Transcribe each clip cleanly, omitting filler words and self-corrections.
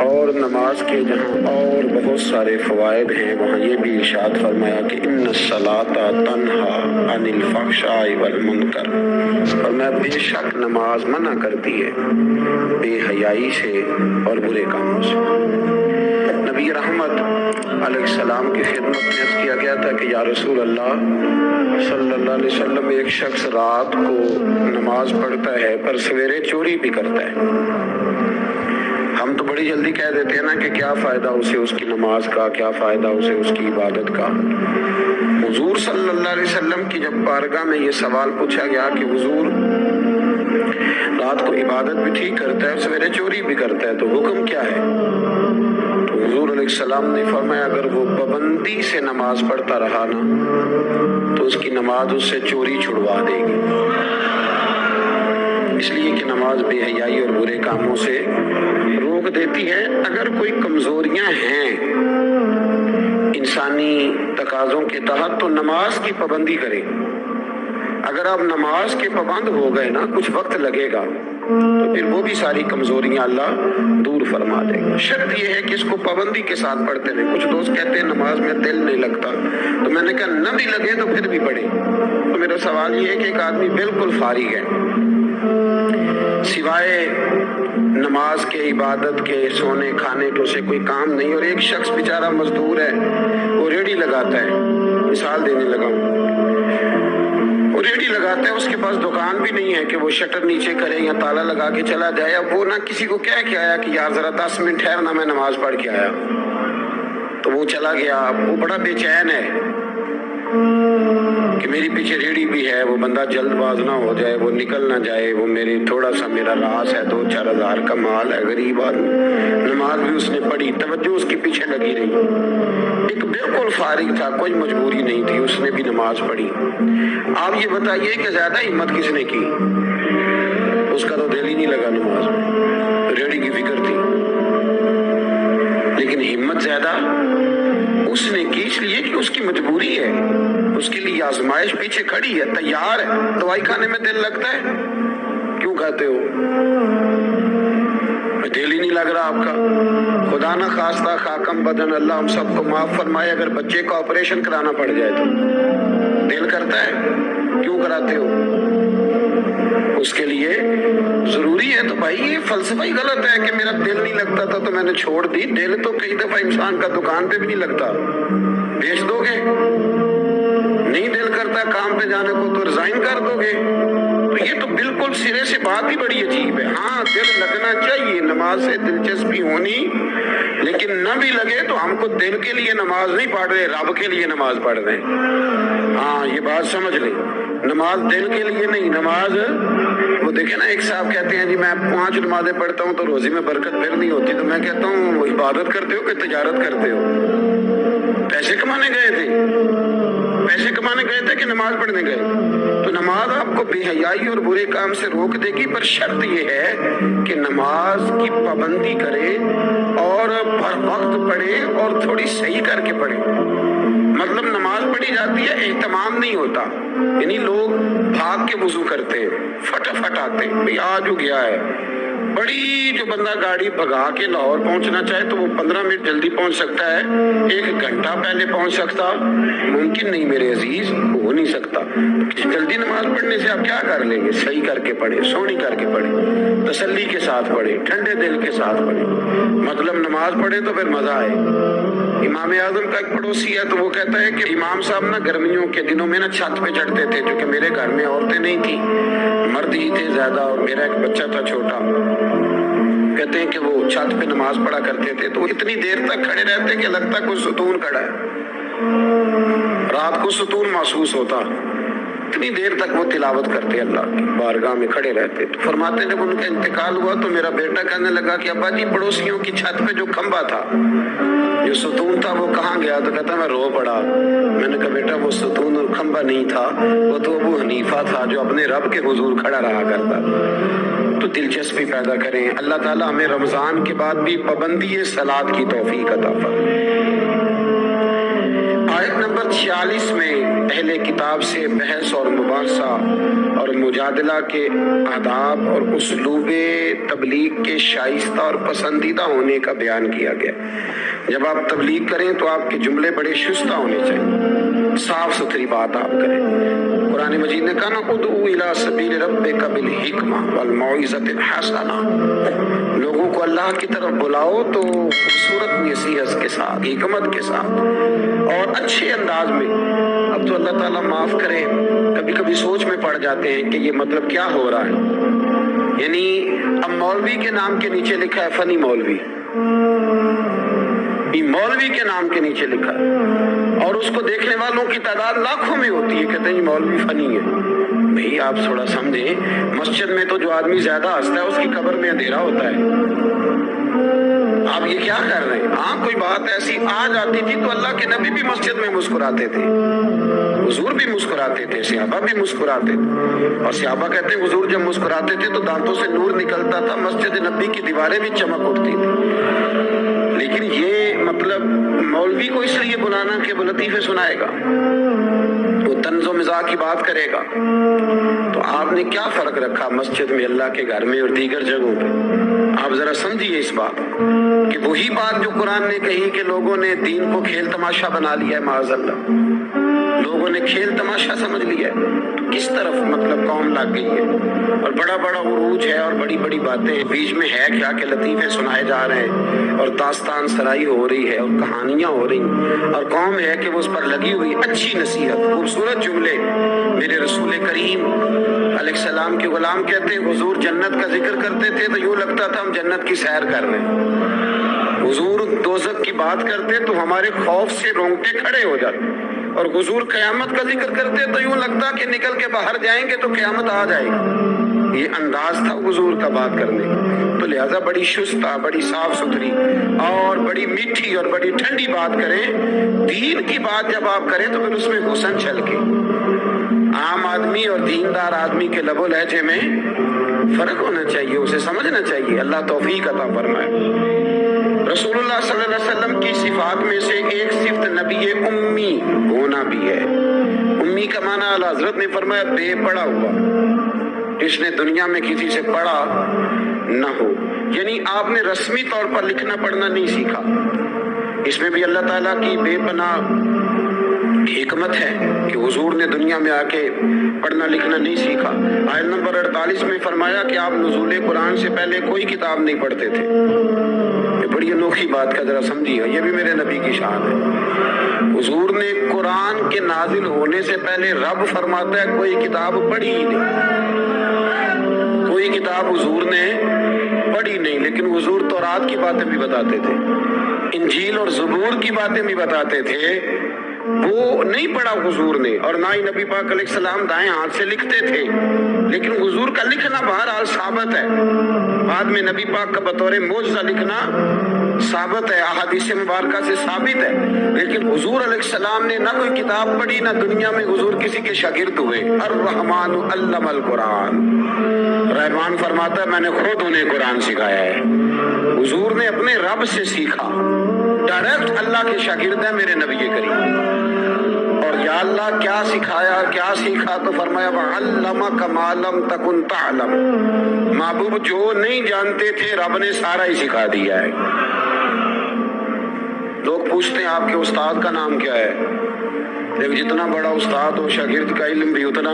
اور نماز کے جہاں اور بہت سارے فوائد ہیں وہاں یہ بھی ارشاد فرمایا کہ ان الصلاۃ تنہا عن الفحشاء والمنکر، اور میں بے شک نماز منع کرتی ہے بے حیائی سے اور برے کاموں سے۔ نبی رحمت علیہ السلام کی خدمت میں عرض کیا گیا تھا کہ یا رسول اللہ صلی اللہ علیہ وسلم، ایک شخص رات کو نماز پڑھتا ہے پر سویرے چوری بھی کرتا ہے۔ ہم تو بڑی جلدی کہہ دیتے ہیں نا کہ کیا فائدہ اسے اس کی نماز کا، کیا فائدہ اسے اس کی عبادت کا۔ حضور صلی اللہ علیہ وسلم کی جب بارگاہ میں یہ سوال پوچھا گیا کہ حضور رات کو عبادت بھی ٹھیک کرتا ہے اور سویرے چوری بھی کرتا ہے تو حکم کیا ہے؟ تو حضور علیہ السلام نے فرمایا اگر وہ پابندی سے نماز پڑھتا رہا نا تو اس کی نماز اس سے چوری چھڑوا دے گی، اس لیے کہ نماز بے حیائی اور برے کاموں سے روک دیتی ہے۔ اگر کوئی کمزوریاں ہیں انسانی تقاضوں کے تحت تو نماز کی پابندی کریں۔ اگر آپ نماز کے پابند ہو گئے نا، کچھ وقت لگے گا تو پھر وہ بھی ساری کمزوریاں اللہ دور فرما دے گا۔ شرط یہ ہے کہ اس کو پابندی کے ساتھ پڑھتے رہیں۔ کچھ دوست کہتے ہیں نماز میں دل نہیں لگتا، تو میں نے کہا نہ بھی لگے تو پھر بھی پڑھیں۔ تو میرا سوال یہ ہے کہ ایک آدمی بالکل فارغ ہے، سوائے نماز کے، عبادت کے، سونے کھانے کے اسے کوئی کام نہیں، اور ایک شخص بیچارہ مزدور ہے، وہ ریڑھی لگاتا ہے، مثال دینے لگا ہوں، وہ ریڑھی لگاتا ہے، اس کے پاس دکان بھی نہیں ہے کہ وہ شٹر نیچے کرے یا تالا لگا کے چلا جائے، اب وہ نہ کسی کو کہہ کے آیا کہ یار ذرا 10 منٹ ٹھہرنا میں نماز پڑھ کے آیا، تو وہ چلا گیا۔ وہ بڑا بے چین ہے کہ میری پیچھے ریڑھی بھی ہے، وہ بندہ جلد باز نہ ہو جائے، وہ نکل نہ جائے، وہ میری تھوڑا سا میرا راس ہے، 2-4 ہزار کا مال ہے، غریب آدمی۔ نماز بھی اس نے پڑھی، توجہ اس کے پیچھے لگی رہی۔ ایک بالکل فارغ تھا، کوئی مجبوری نہیں تھی، اس نے بھی نماز پڑھی۔ آپ یہ بتائیے کہ زیادہ ہمت کس نے کی؟ اس کا تو دل ہی نہیں لگا نماز میں، ریڑھی کی فکر تھی، لیکن ہمت زیادہ اس نے کی، اس لیے کہ اس کی مجبوری ہے، اس کے لیے آزمائش پیچھے کھڑی ہے، تیار ہے۔ دوائی کھانے میں دل لگتا ہے؟ کیوں کھاتے ہو؟ دل ہی نہیں لگ رہا آپ کا۔ خدا نہ خواستہ خاکم بدن، اللہ ہم سب کو معاف فرمائے، اگر بچے کا آپریشن کرانا پڑ جائے تو دل کرتا ہے؟ کیوں کراتے ہو؟ اس کے لیے ضروری ہے۔ تو بھائی یہ فلسفہ ہی غلط ہے کہ میرا دل نہیں لگتا تھا تو میں نے چھوڑ دی۔ دل تو کئی دفعہ انسان کا دکان پہ بھی نہیں لگتا، بیچ دو گے؟ نہیں دل کرتا کام پہ جانے کو تو ریزائن کر دو گے؟ تو یہ تو بالکل سرے سے بات ہی بڑی عجیب ہے۔ ہاں دل لگنا چاہیے، نماز سے دلچسپی ہونی، لیکن نہ بھی لگے تو ہم کو دل کے لیے نماز نہیں پڑھ رہے، رب کے لیے نماز پڑھ رہے ہیں۔ ہاں یہ بات سمجھ لیں، نماز دل کے لیے نہیں، نماز وہ دیکھیں نا، ایک صاحب کہتے ہیں جی میں 5 نمازیں پڑھتا ہوں تو روزی میں برکت پھر نہیں ہوتی، تو میں کہتا ہوں وہ عبادت کرتے ہو کہ تجارت کرتے ہو؟ پیسے کمانے گئے تھے، پیسے کمانے گئے تھے کہ نماز پڑھنے گئے؟ تو نماز آپ کو بے حیائی اور برے کام سے روک دے گی، پر شرط یہ ہے کہ نماز کی پابندی کرے اور ہر وقت پڑھے اور تھوڑی صحیح کر کے پڑھے۔ مطلب نماز پڑھی جاتی ہے، اہتمام نہیں ہوتا، یعنی لوگ بھاگ کے وضو کرتے ہیں، فٹافٹ آتے ہیں، بھئی آج ہو گیا ہے۔ بڑی جو بندہ گاڑی بھگا کے لاہور پہنچنا چاہے تو وہ 15 منٹ جلدی پہنچ سکتا ہے، 1 گھنٹہ پہلے پہنچ سکتا ممکن نہیں میرے عزیز، ہو نہیں سکتا۔ جلدی نماز پڑھنے سے آپ کیا کر لیں گے؟ صحیح کر کے پڑھیں، سونی کر کے پڑھیں، تسلی کے ساتھ پڑھیں، ٹھنڈے دل کے ساتھ پڑھیں۔ مطلب نماز پڑھیں تو پھر مزہ آئے۔ امام اعظم کا ایک پڑوسی ہے تو وہ کہتا ہے کہ امام صاحب نا گرمیوں کے دنوں میں نا چھت پہ چڑھتے تھے، کیونکہ میرے گھر میں عورتیں نہیں تھیں، مرد ہی تھے زیادہ، اور میرا ایک بچہ تھا چھوٹا۔ کہتے ہیں کہ وہ چھت پہ نماز پڑھا کرتے تھے تو اتنی دیر تک کھڑے رہتے کہ لگتا کوئی ستون کھڑا ہے، رات کو ستون محسوس ہوتا، اتنی دیر تک وہ تلاوت کرتے، اللہ کی بارگاہ میں کھڑے رہتے۔ تو فرماتے جب ان کا انتقال ہوا تو میرا بیٹا کہنے لگا کہ ابا جی پڑوسیوں کی چھت پہ جو کھمبا تھا، جو ستون تھا، وہ کہاں گیا؟ تو کہتا میں رو پڑا۔ میں نے کہا بیٹا وہ ستون اور کھمبا نہیں تھا، وہ تو ابو حنیفہ تھا جو اپنے رب کے حضور کھڑا رہا کرتا۔ تو دلچسپی پیدا کریں، اللہ تعالیٰ ہمیں رمضان کے بعد بھی پابندی صلاۃ کی توفیق عطا فرمائے۔ آیت نمبر 46 میں اہل کتاب سے بحث اور مباحثہ اور مجادلہ کے آداب اور اسلوب تبلیغ کے شائستہ اور پسندیدہ ہونے کا بیان کیا گیا۔ جب آپ تبلیغ کریں تو آپ کے جملے بڑے شستہ ہونے چاہیے، صاف ستھری بات آپ کریں۔ قرآن مجید نے کہا نا ادعو الی سبیل ربک بالحکمہ والموعظۃ الحسنہ، لوگوں کو اللہ کی طرف بلاؤ تو خوبصورت نصیحت کے ساتھ، حکمت کے ساتھ اور اچھے انداز میں۔ اب تو اللہ تعالیٰ معاف کرے، کبھی کبھی سوچ میں پڑ جاتے ہیں کہ یہ مطلب کیا ہو رہا ہے، یعنی اب مولوی کے نام کے نیچے لکھا ہے فنی مولوی، مولوی کے نام کے نیچے لکھا ہے اور اس کو دیکھنے والوں کی تعداد لاکھوں میں ہوتی ہے، کہتے ہیں مولوی فنی ہے۔ بھئی آپ تھوڑا سمجھیں، مسجد میں تو جو آدمی زیادہ ہنستا ہے اس کی قبر میں اندھیرا ہوتا ہے۔ آپ یہ کیا کر رہے ہیں؟ ہاں کوئی بات ایسی آ جاتی تھی تو اللہ کے نبی بھی مسجد میں مسکراتے تھے، حضور بھی مسکراتے تھے، صحابہ بھی مسکراتے تھے، اور صحابہ کہتے ہیں حضور جب مسکراتے تھے تو دانتوں سے نور نکلتا تھا، مسجد نبی کی دیواریں بھی چمک اٹھتی تھی۔ لیکن یہ مطلب مولوی کو اس لیے بلانا کہ وہ لطیفے سنائے گا، وہ طنز و مزاح کی بات کرے گا، تو آپ نے کیا فرق رکھا مسجد میں، اللہ کے گھر میں اور دیگر جگہوں پہ؟ آپ ذرا سمجھیے اس بات کہ وہی بات جو قرآن نے کہی کہ لوگوں نے دین کو کھیل تماشا بنا لیا ہے، معاذ اللہ، لوگوں نے کھیل تماشا سمجھ لیا ہے، تو کس طرف مطلب قوم لگ گئی ہے، اور بڑا بڑا عروج ہے اور بڑی بڑی باتیں، بیچ میں ہے کیا کہ لطیفے سنائے جا رہے ہیں اور داستان سرائی ہو رہی ہے اور کہانیاں ہو رہی ہیں، اور قوم ہے کہ وہ اس پر لگی ہوئی اچھی نصیحت، خوبصورت جملے۔ میرے رسول کریم علیہ السلام کے غلام کہتے ہیں حضور جنت کا ذکر کرتے تھے تو یوں لگتا تھا ہم جنت کی سیر کر رہے ہیں، حضور دوزخ کی بات کرتے تو ہمارے خوف سے رونگٹے کھڑے ہو جاتے، اور حضور قیامت کا ذکر کرتے تو یوں لگتا کہ نکل کے باہر جائیں گے تو قیامت آ جائے گی۔ یہ انداز تھا حضور کا بات کرنے کا، تو لہذا بڑی شستہ، بڑی صاف ستھری اور بڑی میٹھی اور بڑی ٹھنڈی بات کریں۔ دین کی بات جب آپ کریں تو پھر اس میں حسن چھلکے۔ عام آدمی اور دیندار آدمی کے لب و لہجے میں فرق ہونا چاہیے، اسے سمجھنا چاہیے۔ اللہ توفیق عطا فرمائے۔ رسول اللہ صلی اللہ علیہ وسلم کی صفات میں سے ایک صفت نبی امی ہونا بھی ہے۔ امی کا معنی اعلیٰ حضرت نے فرمایا بے پڑھا ہوا، جس نے دنیا میں کسی سے پڑھا نہ ہو، یعنی آپ نے رسمی طور پر لکھنا پڑھنا نہیں سیکھا۔ اس میں بھی اللہ تعالیٰ کی بے پناہ حکمت ہے کہ حضور نے دنیا میں آ کے پڑھنا لکھنا نہیں سیکھا۔ آیت نمبر 48 میں فرمایا کہ آپ نزول قرآن سے پہلے کوئی کتاب نہیں پڑھتے تھے۔ یہ بڑی انوکھی بات کا ذرا سمجھیے، یہ بھی میرے نبی کی شان ہے۔ حضور نے قرآن کے نازل ہونے سے پہلے رب فرماتا ہے کوئی کتاب پڑھی ہی نہیں، کوئی کتاب حضور نے پڑھی نہیں، لیکن حضور تورات کی باتیں بھی بتاتے تھے، انجیل اور زبور کی باتیں بھی بتاتے تھے، وہ نہیں پڑھا حضور نے، اور نہ ہی نبی پاک علیہ السلام دائیں ہاتھ سے لکھتے تھے، لیکن حضور کا لکھنا بہرحال ثابت ہے۔ بعد میں نبی پاک کا بطور معجزہ لکھنا ثابت ہے، احادیث مبارکہ سے ثابت ہے، لیکن حضور علیہ السلام نے نہ کوئی کتاب پڑھی، نہ دنیا میں حضور کسی کے شاگرد ہوئے۔ الرحمن علم القرآن، رحمان فرماتا ہے میں نے خود انہیں قرآن سکھایا ہے۔ حضور نے اپنے رب سے سیکھا، ڈائریکٹ اللہ کے شاگرد ہیں میرے نبی کریم۔ اور یا اللہ کیا سکھایا، کیا سیکھا؟ تو فرمایا وَعَلَّمَكَ مَا لَمْ تَكُنْ تَعْلَمْ، محبوب جو نہیں جانتے تھے رب نے سارا ہی سکھا دیا ہے۔ لوگ پوچھتے ہیں آپ کے استاد کا نام کیا ہے؟ دیکھ جتنا بڑا استاد ہو شاگرد کا علم بھی اتنا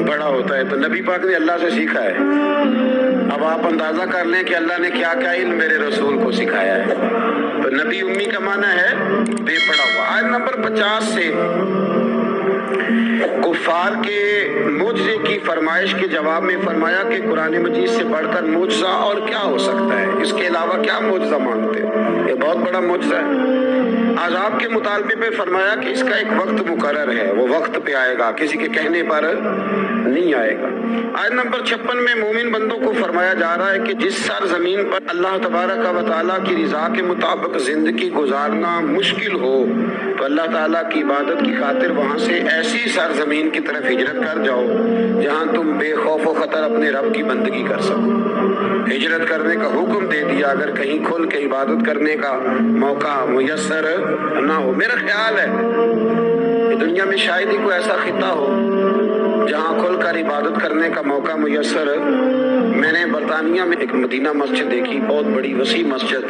بڑا ہوتا ہے، تو نبی پاک نے اللہ سے سیکھا ہے۔ اب آپ اندازہ کر لیں کہ اللہ نے کیا کیا علم میرے رسول کو سکھایا ہے۔ تو نبی امی کا معنی ہے بے پڑھا ہوا۔ آیت نمبر 50 سے کفار کے معجزے کی فرمائش کے جواب میں فرمایا کہ قرآن مجید سے بڑھ کر معجزہ اور کیا ہو سکتا ہے، اس کے علاوہ کیا معجزہ مانگتے؟ یہ بہت بڑا معجزہ ہے۔ عذاب کے مطالبے پہ فرمایا کہ اس کا ایک وقت مقرر ہے، وہ وقت پہ آئے گا، کسی کے کہنے پر نہیں آئے گا۔ آیت نمبر 56 میں مومن بندوں کو فرمایا جا رہا ہے کہ جس سرزمین پر اللہ تبارک و تعالیٰ کی رضا کے مطابق زندگی گزارنا مشکل ہو تو اللہ تعالیٰ کی عبادت کی خاطر وہاں سے ایسی سرزمین کی طرف ہجرت کر جاؤ جہاں تم بے خوف و خطر اپنے رب کی بندگی کر سکو۔ ہجرت کرنے کا حکم دے دیا اگر کہیں کھل کے عبادت کرنے کا موقع میسر نہ ہو۔ میرا خیال ہے دنیا میں شاید ہی کوئی ایسا خطہ ہو جہاں کھل کر عبادت کرنے کا موقع میسر۔ میں نے برطانیہ میں ایک مدینہ مسجد دیکھی، بہت بڑی وسیع مسجد۔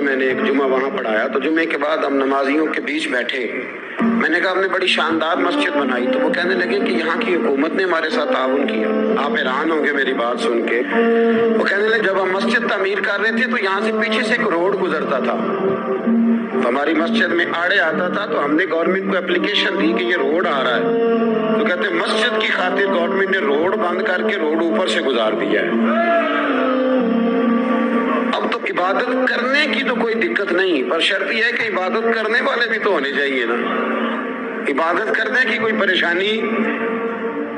میں نے ایک جمعہ وہاں پڑھایا، تو جمعے کے بعد ہم نمازیوں کے بیچ بیٹھے۔ میں نے کہا ہم نے بڑی شاندار مسجد بنائی، تو وہ کہنے لگے کہ یہاں کی حکومت نے ہمارے ساتھ تعاون کیا۔ آپ حیران ہوں گے میری بات سن کے۔ وہ کہنے لگے جب ہم مسجد تعمیر کر رہے تھے تو یہاں سے پیچھے سے ایک روڈ گزرتا تھا، تو ہماری مسجد میں آڑے آتا تھا، تو ہم نے گورنمنٹ کو اپلیکیشن دی کہ یہ روڈ آ رہا ہے، تو کہتے ہیں مسجد کی خاطر گورنمنٹ نے روڈ بند کر کے روڈ اوپر سے گزار دیا ہے۔ اب تو عبادت کرنے کی تو کوئی دقت نہیں، پر شرط یہ ہے کہ عبادت کرنے والے بھی تو ہونے چاہیے نا۔ عبادت کرنے کی کوئی پریشانی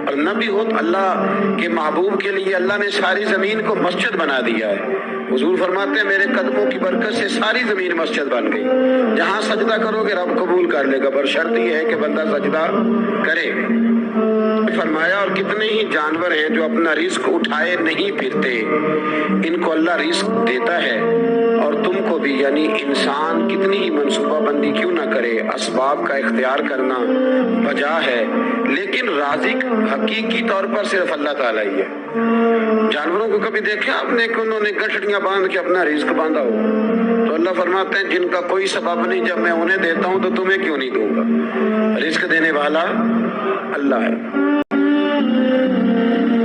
اور نہ بھی ہو، تو اللہ کے محبوب کے لیے اللہ نے ساری زمین کو مسجد بنا دیا ہے۔ حضور فرماتے ہیں میرے قدموں کی برکت سے ساری زمین مسجد بن گئی، جہاں سجدہ کرو گے رب قبول کر لے گا، پر شرط یہ ہے کہ بندہ سجدہ کرے۔ فرمایا اور کتنے ہی جانور ہیں جو اپنا رزق اٹھائے نہیں پھرتے، ان کو اللہ رزق دیتا ہے، اور تم کو بھی، یعنی انسان کتنی ہی منصوبہ بندی کیوں نہ کرے، اسباب کا اختیار کرنا بجا ہے، لیکن رازق حقیقی طور پر صرف اللہ تعالیٰ ہی ہے۔ جانوروں کو کبھی دیکھا آپ نے کہ انہوں نے گٹھڑیاں باندھ کے اپنا رزق باندھا ہو؟ تو اللہ فرماتے ہیں جن کا کوئی سبب نہیں، جب میں انہیں دیتا ہوں تو تمہیں کیوں نہیں دوں گا؟ رزق دینے والا اللہ ہے۔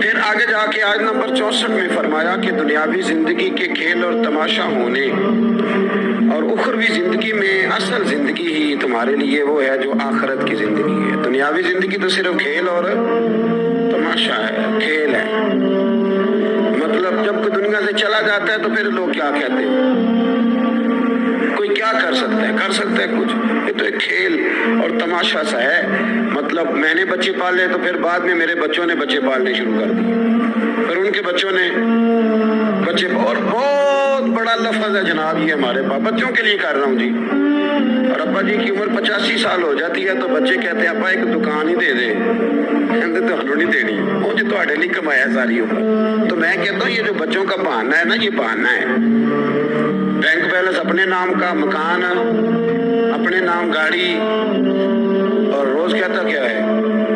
پھر آگے جا کے آیت نمبر 64 میں فرمایا کہ دنیاوی زندگی کے کھیل اور تماشا ہونے اور اخروی زندگی میں اصل زندگی ہی تمہارے لیے وہ ہے جو آخرت کی زندگی ہے۔ دنیاوی زندگی تو صرف کھیل اور تماشا ہے، کھیل ہے۔ مطلب جب کوئی دنیا سے چلا جاتا ہے تو پھر لوگ کیا کہتے ہیں؟ کوئی کیا کر سکتا ہے؟ کر سکتا ہے کچھ؟ یہ تو ایک کھیل اور تماشا سا ہے۔ مطلب میں نے بچے پالے تو پھر بعد میں میرے بچوں نے بچے پالنے شروع کر دیے، پھر ان کے بچوں نے بچے، اور بہت بڑا لفظ ہے جناب یہ ہمارے پاس، بچوں کے لیے کر رہا ہوں جی۔ اور ابا جی کی عمر 85 سال ہو جاتی ہے تو بچے کہتے ہیں ابا ایک دکان ہی دے دے، کہتے تو ہنو نہیں دینی، وہ جو تہاڈے لیے کمایا ساری عمر۔ تو میں کہتا ہوں یہ جو بچوں کا بہانہ ہے نا، یہ بہانہ ہے۔ بینک بیلنس اپنے نام کا، مکان اپنے نام، گاڑی، اور روز کہتا کیا ہے؟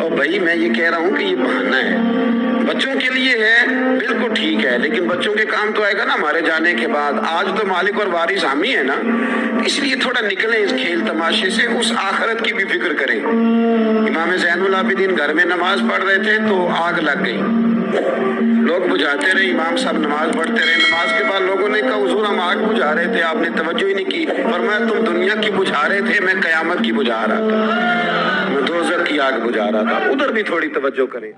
اور بھائی میں یہ کہہ رہا ہوں کہ یہ بہانہ ہے، بچوں کے لیے ہے، بالکل ٹھیک ہے، لیکن بچوں کے کام تو آئے گا نا ہمارے جانے کے بعد۔ آج تو مالک اور وارث ہم ہی ہے نا، اس لیے تھوڑا نکلیں اس کھیل تماشے سے، اس آخرت کی بھی فکر کریں۔ امام زین العابدین گھر میں نماز پڑھ رہے تھے تو آگ لگ گئی، لوگ بجھاتے رہے، امام صاحب نماز پڑھتے رہے، نماز کے بعد لوگوں نے کہا حضور ہم آگ بجھا رہے تھے، آپ نے توجہ ہی نہیں کی۔ فرمایا تم دنیا کی بجھا رہے تھے، میں قیامت کی بجھا رہا تھا، میں دوزخ کی آگ بجھا رہا تھا، ادھر بھی تھوڑی توجہ کریں۔